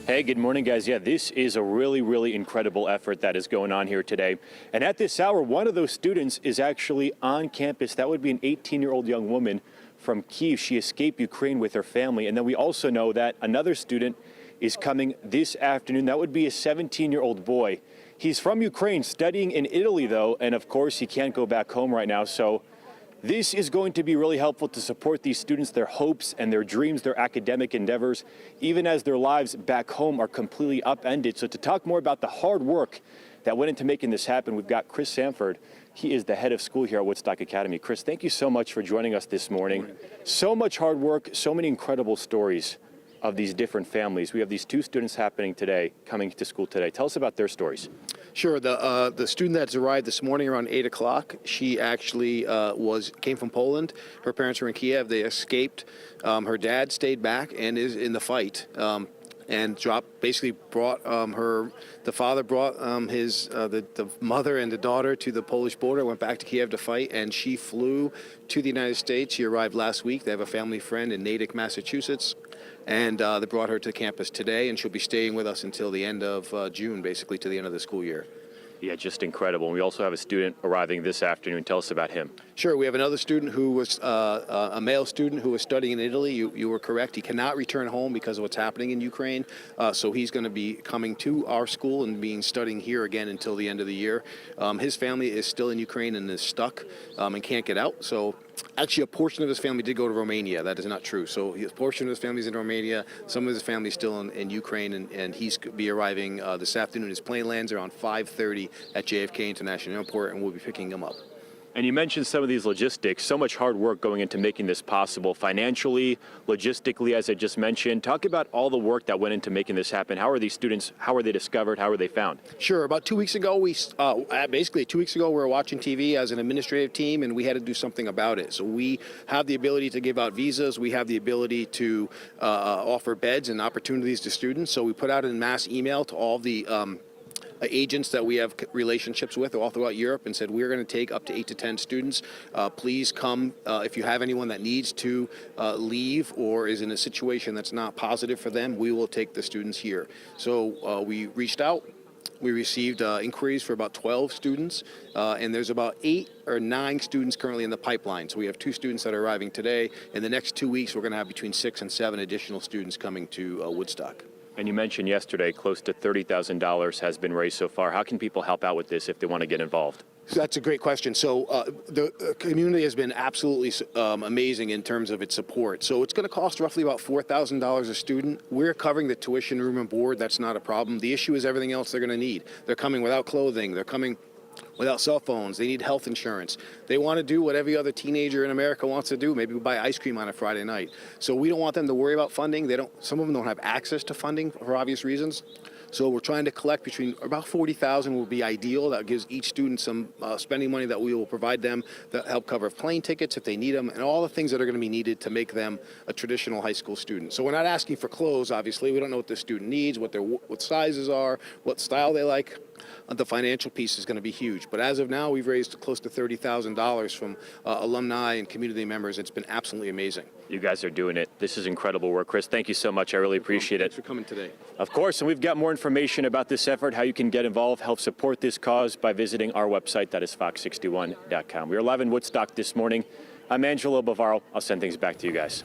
Hey, good morning, guys. Yeah, this is a really incredible effort that is going on here today. And at this hour, one of those students is actually on campus. That would be an 18-year-old young woman from Kyiv. She escaped Ukraine with her family. And then we also know that another student is coming this afternoon. That would be a 17-year-old boy. He's from Ukraine, studying in Italy, though. And of course, he can't go back home right now. So this is going to be really helpful to support these students, their hopes and their dreams, their academic endeavors, even as their lives back home are completely upended. So to talk more about the hard work that went into making this happen, we've got Chris Sanford. He is the head of school here at Woodstock Academy. Chris, thank you so much for joining us this morning. So much hard work, so many incredible stories of these different families. We have these two students happening today, coming to school today. Tell us about their stories. Sure. The student that's arrived this morning around 8 o'clock, she actually came from Poland. Her parents were in Kiev. They escaped. Her dad stayed back and is in the fight. And brought the father brought the mother and the daughter to the Polish border, went back to Kiev to fight, and she flew to the United States. She arrived last week. They have a family friend in Natick, Massachusetts, and they brought her to campus today, and she'll be staying with us until the end of June, basically to the end of the school year. Yeah, just incredible. And we also have a student arriving this afternoon. Tell us about him. Sure. We have another student who was a male student who was studying in Italy. You were correct. He cannot return home because of what's happening in Ukraine. So he's going to be coming to our school and studying here again until the end of the year. His family is still in Ukraine and is stuck and can't get out. So actually, a portion of his family did go to Romania. That is not true. So a portion of his family is in Romania. Some of his family is still in Ukraine, and he's going to be arriving this afternoon. His plane lands around 5:30 at JFK International Airport, and we'll be picking him up. And you mentioned some of these logistics, so much hard work going into making this possible, financially, logistically, as I just mentioned. Talk about all the work that went into making this happen. How are these students, how are they discovered, how are they found? Sure. About 2 weeks ago, we were watching TV as an administrative team, and we had to do something about it. So we have the ability to give out visas. We have the ability to offer beds and opportunities to students. So we put out a mass email to all the agents that we have relationships with all throughout Europe and said, we're going to take up to 8 to 10 students. Please come if you have anyone that needs to leave or is in a situation that's not positive for them. We will take the students here. So we reached out. We received inquiries for about 12 students, and there's about 8 or 9 students currently in the pipeline. So we have 2 students that are arriving today. In the next 2 weeks, we're going to have between 6 and 7 additional students coming to Woodstock. And you mentioned yesterday close to $30,000 has been raised so far. How can people help out with this if they want to get involved? So that's a great question. So the community has been absolutely amazing in terms of its support. So it's going to cost roughly about $4,000 a student. We're covering the tuition, room, and board. That's not a problem. The issue is everything else they're going to need. They're coming without clothing. They're coming without cell phones. They need health insurance. They want to do what every other teenager in America wants to do, maybe buy ice cream on a Friday night. So we don't want them to worry about funding. Some of them don't have access to funding for obvious reasons. So we're trying to collect between about $40,000 will be ideal. That gives each student some spending money that we will provide them that help cover plane tickets if they need them and all the things that are going to be needed to make them a traditional high school student. So we're not asking for clothes, obviously. We don't know what the student needs, what sizes are, what style they like. The financial piece is going to be huge. But as of now, we've raised close to $30,000 from alumni and community members. It's been absolutely amazing. You guys are doing it. This is incredible work. Chris, thank you so much. I really appreciate it. Thanks for coming today. Of course, and we've got more information about this effort, how you can get involved, help support this cause by visiting our website, that is fox61.com. We are live in Woodstock this morning. I'm Angelo Bavaro. I'll send things back to you guys.